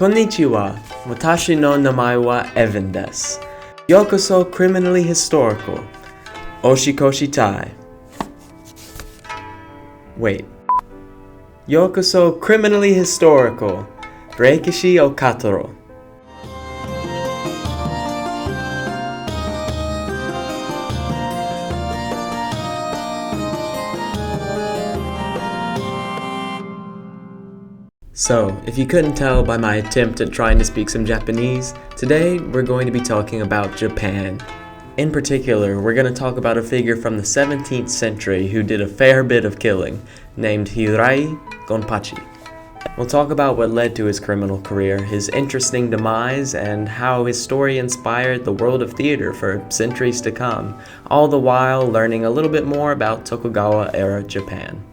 Konnichiwa, watashi no namae wa Evan desu. Yokoso criminally historical. Oshikoshi tai. Wait. Yokoso criminally historical. Reikishi o Katoro. So, if you couldn't tell by my attempt at trying to speak some Japanese, today we're going to be talking about Japan. In particular, we're going to talk about a figure from the 17th century who did a fair bit of killing, named Hirai Gonpachi. We'll talk about what led to his criminal career, his interesting demise, and how his story inspired the world of theater for centuries to come, all the while learning a little bit more about Tokugawa-era Japan.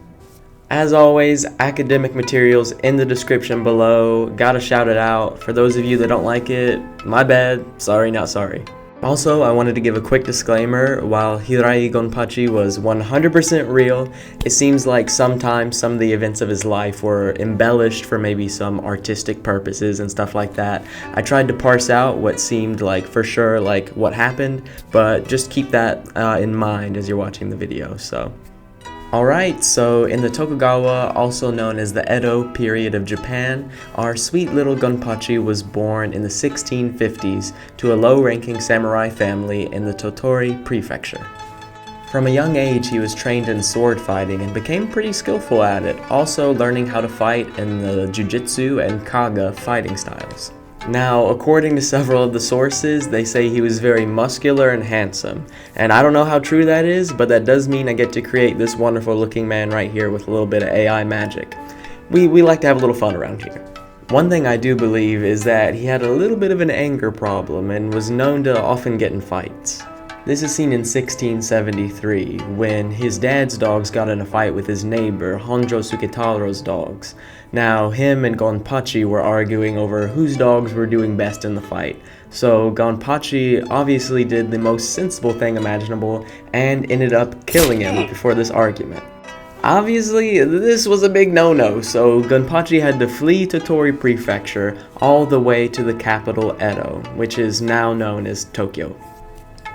As always, academic materials in the description below. Gotta shout it out. For those of you that don't like it, my bad. Sorry, not sorry. Also, I wanted to give a quick disclaimer. While Hirai Gonpachi was 100% real, it seems like sometimes some of the events of his life were embellished for maybe some artistic purposes and stuff like that. I tried to parse out what seemed like for sure like what happened, but just keep that in mind as you're watching the video. Alright, so in the Tokugawa, also known as the Edo period of Japan, our sweet little Gonpachi was born in the 1650s to a low-ranking samurai family in the Tottori prefecture. From a young age, he was trained in sword fighting and became pretty skillful at it, also learning how to fight in the Jujutsu and Kaga fighting styles. Now, according to several of the sources, they say he was very muscular and handsome. And I don't know how true that is, but that does mean I get to create this wonderful looking man right here with a little bit of AI magic. We like to have a little fun around here. One thing I do believe is that he had a little bit of an anger problem and was known to often get in fights. This is seen in 1673, when his dad's dogs got in a fight with his neighbor, Honjo Suketaro's dogs. Now, him and Gonpachi were arguing over whose dogs were doing best in the fight. So, Gonpachi obviously did the most sensible thing imaginable and ended up killing him before this argument. Obviously, this was a big no-no, so Gonpachi had to flee Tottori Prefecture all the way to the capital Edo, which is now known as Tokyo.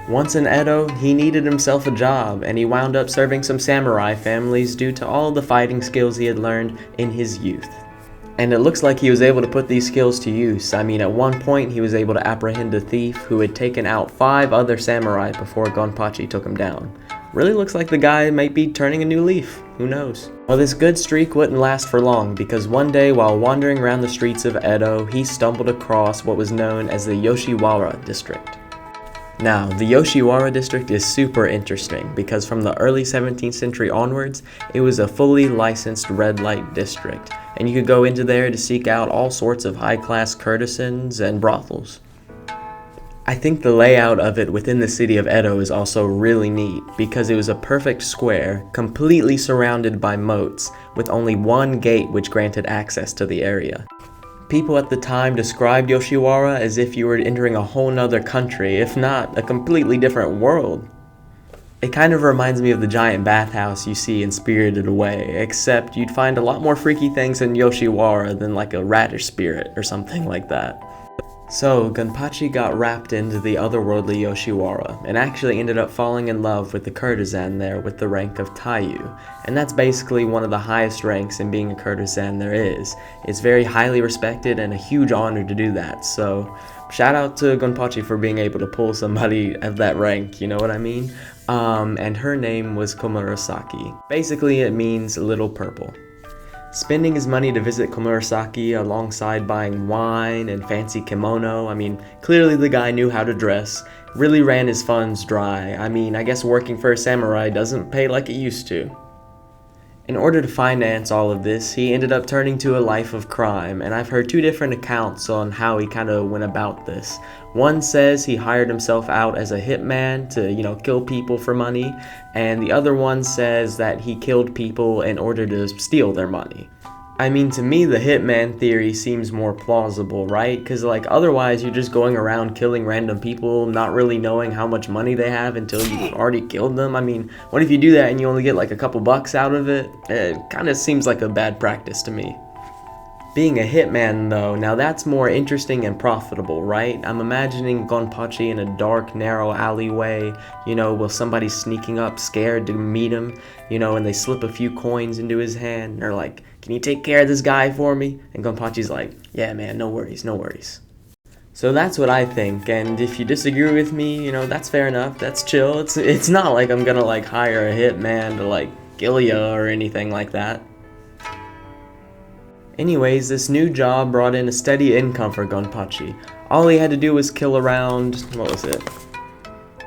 Once in Edo, he needed himself a job, and he wound up serving some samurai families due to all the fighting skills he had learned in his youth. And it looks like he was able to put these skills to use. I mean, at one point he was able to apprehend a thief who had taken out 5 other samurai before Gonpachi took him down. Really looks like the guy might be turning a new leaf. Who knows? Well, this good streak wouldn't last for long, because one day while wandering around the streets of Edo, he stumbled across what was known as the Yoshiwara District. Now, the Yoshiwara District is super interesting because from the early 17th century onwards, it was a fully licensed red light district, and you could go into there to seek out all sorts of high-class courtesans and brothels. I think the layout of it within the city of Edo is also really neat because it was a perfect square, completely surrounded by moats, with only one gate which granted access to the area. People at the time described Yoshiwara as if you were entering a whole nother country, if not a completely different world. It kind of reminds me of the giant bathhouse you see in Spirited Away, except you'd find a lot more freaky things in Yoshiwara than like a radish spirit or something like that. So, Gonpachi got wrapped into the otherworldly Yoshiwara, and actually ended up falling in love with the courtesan there with the rank of Taiyu, and that's basically one of the highest ranks in being a courtesan there is. It's very highly respected and a huge honor to do that, so shout out to Gonpachi for being able to pull somebody of that rank, you know what I mean? And her name was Komurasaki. Basically, it means little purple. Spending his money to visit Komurasaki alongside buying wine and fancy kimono, I mean, clearly the guy knew how to dress, really ran his funds dry. I mean, I guess working for a samurai doesn't pay like it used to. In order to finance all of this, he ended up turning to a life of crime, and I've heard 2 different accounts on how he kind of went about this. One says he hired himself out as a hitman to, kill people for money, and the other one says that he killed people in order to steal their money. I mean, to me, the hitman theory seems more plausible, right? Because, otherwise you're just going around killing random people, not really knowing how much money they have until you've already killed them. I mean, what if you do that and you only get, a couple bucks out of it? It kind of seems like a bad practice to me. Being a hitman, though, now that's more interesting and profitable, right? I'm imagining Gonpachi in a dark, narrow alleyway, with somebody sneaking up, scared to meet him, and they slip a few coins into his hand, and they're like, "Can you take care of this guy for me?" And Gonpachi's like, "Yeah, man, no worries, no worries." So that's what I think, and if you disagree with me, that's fair enough, that's chill. It's not like I'm gonna, hire a hitman to, kill ya or anything like that. Anyways, this new job brought in a steady income for Gonpachi. All he had to do was kill around,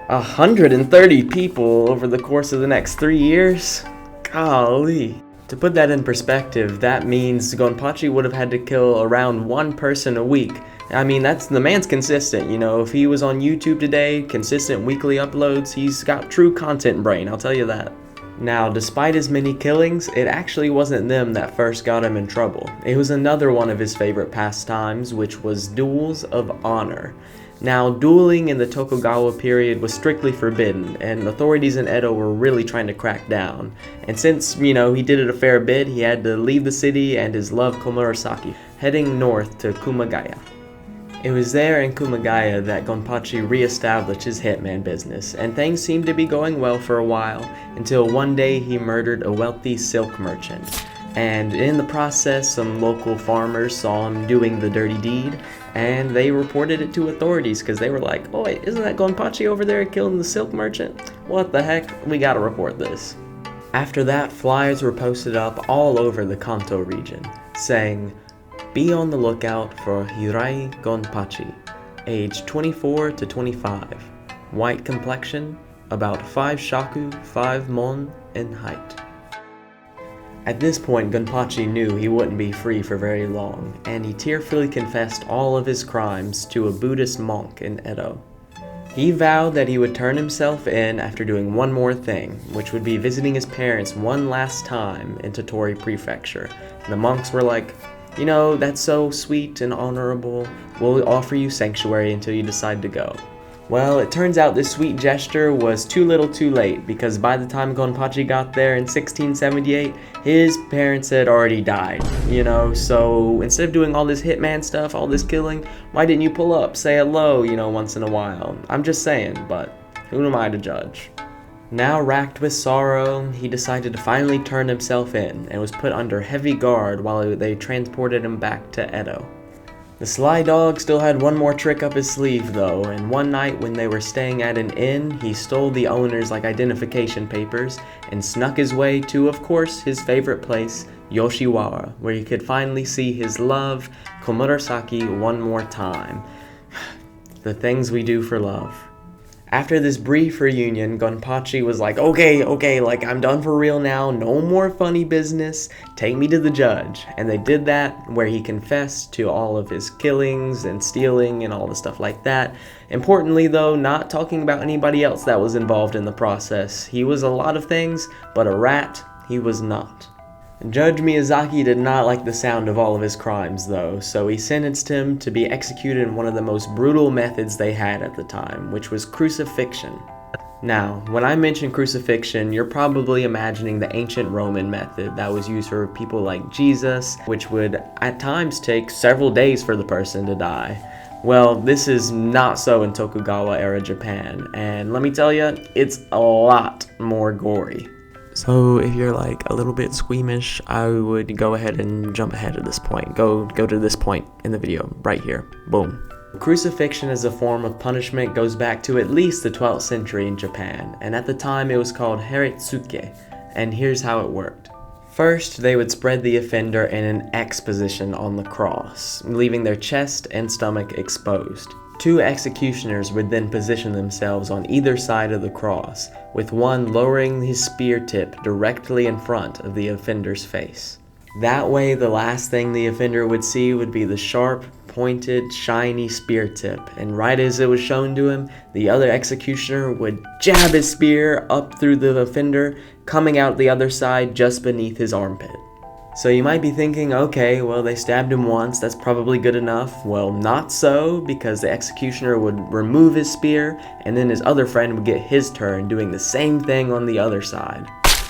130 people over the course of the next 3 years? Golly. To put that in perspective, that means Gonpachi would have had to kill around one person a week. I mean, the man's consistent, if he was on YouTube today, consistent weekly uploads, he's got true content brain, I'll tell you that. Now, despite his many killings, it actually wasn't them that first got him in trouble. It was another one of his favorite pastimes, which was duels of honor. Now, dueling in the Tokugawa period was strictly forbidden, and authorities in Edo were really trying to crack down. And since, he did it a fair bit, he had to leave the city and his love Komurasaki, heading north to Kumagaya. It was there in Kumagaya that Gonpachi re-established his hitman business, and things seemed to be going well for a while, until one day he murdered a wealthy silk merchant. And in the process, some local farmers saw him doing the dirty deed, and they reported it to authorities because they were like, "Oh wait, isn't that Gonpachi over there killing the silk merchant? What the heck, we gotta report this." After that, flyers were posted up all over the Kanto region, saying, "Be on the lookout for Hirai Gonpachi, age 24 to 25, white complexion, about 5 shaku, 5 mon in height." At this point, Gonpachi knew he wouldn't be free for very long, and he tearfully confessed all of his crimes to a Buddhist monk in Edo. He vowed that he would turn himself in after doing one more thing, which would be visiting his parents one last time in Tottori Prefecture. And the monks were like, "That's so sweet and honorable. We'll offer you sanctuary until you decide to go." Well, it turns out this sweet gesture was too little too late, because by the time Gonpachi got there in 1678, his parents had already died, so instead of doing all this hitman stuff, all this killing, why didn't you pull up, say hello, once in a while? I'm just saying, but who am I to judge? Now racked with sorrow, he decided to finally turn himself in, and was put under heavy guard while they transported him back to Edo. The sly dog still had one more trick up his sleeve though, and one night when they were staying at an inn, he stole the owner's identification papers and snuck his way to, of course, his favorite place, Yoshiwara, where he could finally see his love, Komurasaki, one more time. The things we do for love. After this brief reunion, Gonpachi was like, okay, I'm done for real now, no more funny business, take me to the judge. And they did that, where he confessed to all of his killings and stealing and all the stuff like that. Importantly though, not talking about anybody else that was involved in the process. He was a lot of things, but a rat, he was not. Judge Miyazaki did not like the sound of all of his crimes though, so he sentenced him to be executed in one of the most brutal methods they had at the time, which was crucifixion. Now, when I mention crucifixion, you're probably imagining the ancient Roman method that was used for people like Jesus, which would at times take several days for the person to die. Well, this is not so in Tokugawa era Japan, and let me tell you, it's a lot more gory. So if you're a little bit squeamish, I would go ahead and jump ahead at this point. Go to this point in the video, right here. Boom. Crucifixion as a form of punishment goes back to at least the 12th century in Japan, and at the time it was called heretsuke, and here's how it worked. First, they would spread the offender in an X position on the cross, leaving their chest and stomach exposed. 2 executioners would then position themselves on either side of the cross, with one lowering his spear tip directly in front of the offender's face. That way, the last thing the offender would see would be the sharp, pointed, shiny spear tip, and right as it was shown to him, the other executioner would jab his spear up through the offender, coming out the other side just beneath his armpit. So you might be thinking, okay, well they stabbed him once, that's probably good enough. Well, not so, because the executioner would remove his spear, and then his other friend would get his turn doing the same thing on the other side.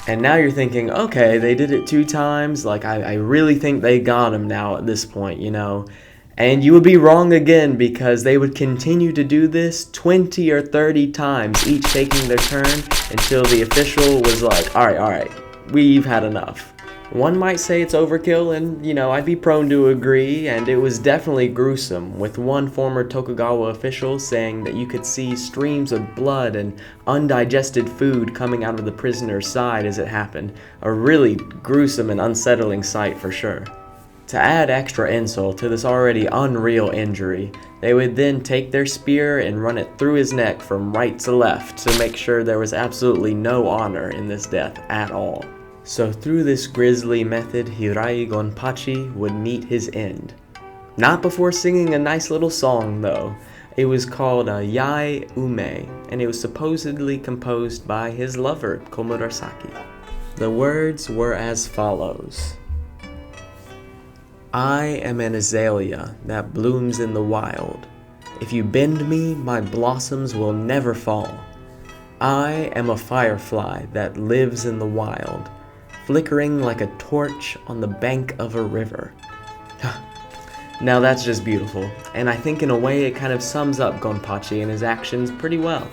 And now you're thinking, okay, they did it 2 times, like I really think they got him now at this point, you know. And you would be wrong again, because they would continue to do this 20 or 30 times, each taking their turn, until the official was like, alright, we've had enough. One might say it's overkill, and, you know, I'd be prone to agree, and it was definitely gruesome, with one former Tokugawa official saying that you could see streams of blood and undigested food coming out of the prisoner's side as it happened. A really gruesome and unsettling sight for sure. To add extra insult to this already unreal injury, they would then take their spear and run it through his neck from right to left to make sure there was absolutely no honor in this death at all. So through this grisly method, Hirai Gonpachi would meet his end. Not before singing a nice little song though. It was called Yai Ume, and it was supposedly composed by his lover, Komurasaki. The words were as follows. I am an azalea that blooms in the wild. If you bend me, my blossoms will never fall. I am a firefly that lives in the wild, flickering like a torch on the bank of a river. Now that's just beautiful, and I think in a way it kind of sums up Gonpachi and his actions pretty well.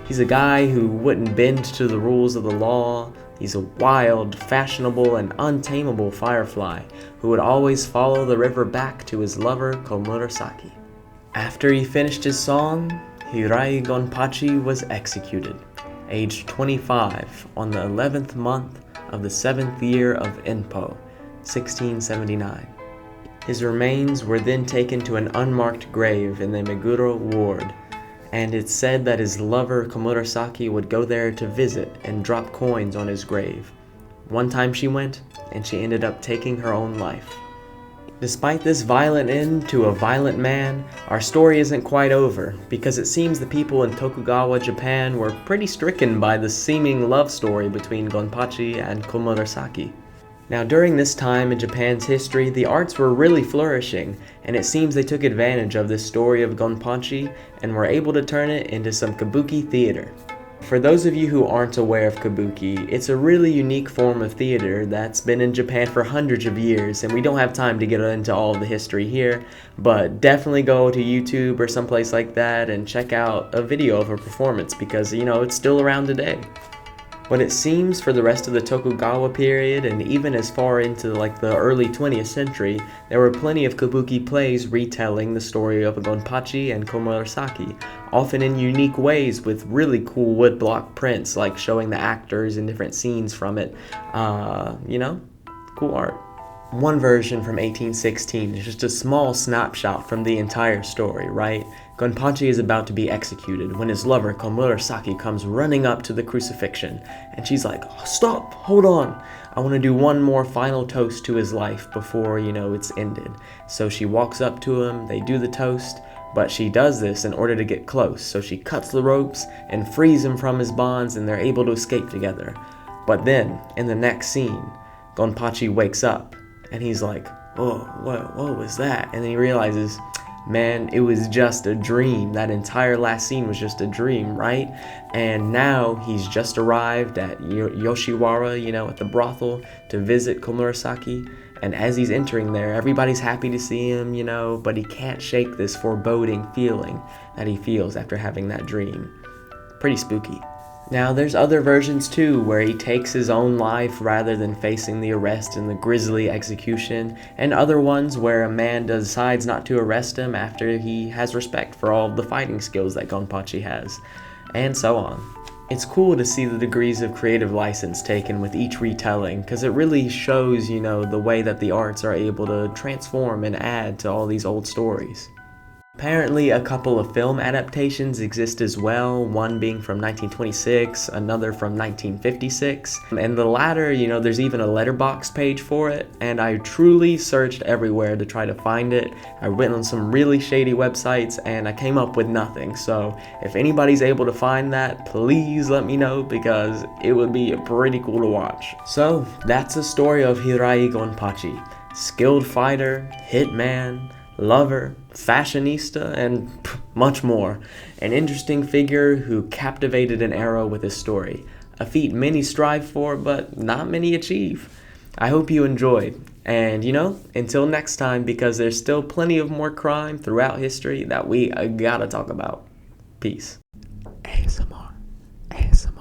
He's a guy who wouldn't bend to the rules of the law. He's a wild, fashionable, and untamable firefly who would always follow the river back to his lover Komurasaki. After he finished his song, Hirai Gonpachi was executed, aged 25, on the 11th month of the 7th year of Enpo, 1679. His remains were then taken to an unmarked grave in the Meguro ward, and it's said that his lover Komurasaki would go there to visit and drop coins on his grave. One time she went, and she ended up taking her own life. Despite this violent end to a violent man, our story isn't quite over, because it seems the people in Tokugawa, Japan were pretty stricken by the seeming love story between Gonpachi and Komurasaki. Now during this time in Japan's history, the arts were really flourishing, and it seems they took advantage of this story of Gonpachi and were able to turn it into some kabuki theater. For those of you who aren't aware of kabuki, it's a really unique form of theater that's been in Japan for hundreds of years, and we don't have time to get into all of the history here, but definitely go to YouTube or someplace like that and check out a video of a performance, because, you know, it's still around today. But it seems for the rest of the Tokugawa period, and even as far into like the early 20th century, there were plenty of kabuki plays retelling the story of Gonpachi and Komurasaki, often in unique ways with really cool woodblock prints, like showing the actors in different scenes from it. You know, cool art. One version from 1816 is just a small snapshot from the entire story, right? Gonpachi is about to be executed when his lover Komurasaki comes running up to the crucifixion, and she's like, "Stop, hold on, I want to do one more final toast to his life before, you know, it's ended." So she walks up to him, they do the toast, but she does this in order to get close, so she cuts the ropes and frees him from his bonds, and they're able to escape together. But then, in the next scene, Gonpachi wakes up, and he's like, "Oh, what was that?" And then he realizes, man, it was just a dream. That entire last scene was just a dream, right? And now he's just arrived at Yoshiwara, you know, at the brothel to visit Komurasaki. And as he's entering there, everybody's happy to see him, you know, but he can't shake this foreboding feeling that he feels after having that dream. Pretty spooky. Now, there's other versions too, where he takes his own life rather than facing the arrest and the grisly execution, and other ones where a man decides not to arrest him after he has respect for all the fighting skills that Gonpachi has, and so on. It's cool to see the degrees of creative license taken with each retelling, because it really shows, you know, the way that the arts are able to transform and add to all these old stories. Apparently a couple of film adaptations exist as well, one being from 1926, another from 1956, and the latter, you know, there's even a letterbox page for it, and I truly searched everywhere to try to find it. I went on some really shady websites and I came up with nothing, so if anybody's able to find that, please let me know, because it would be pretty cool to watch. So that's the story of Hirai Gonpachi, skilled fighter, hitman, lover, fashionista, and much more. An interesting figure who captivated an era with his story. a feat many strive for, but not many achieve. I hope you enjoy. And until next time, because there's still plenty of more crime throughout history that we gotta talk about. Peace. ASMR. ASMR.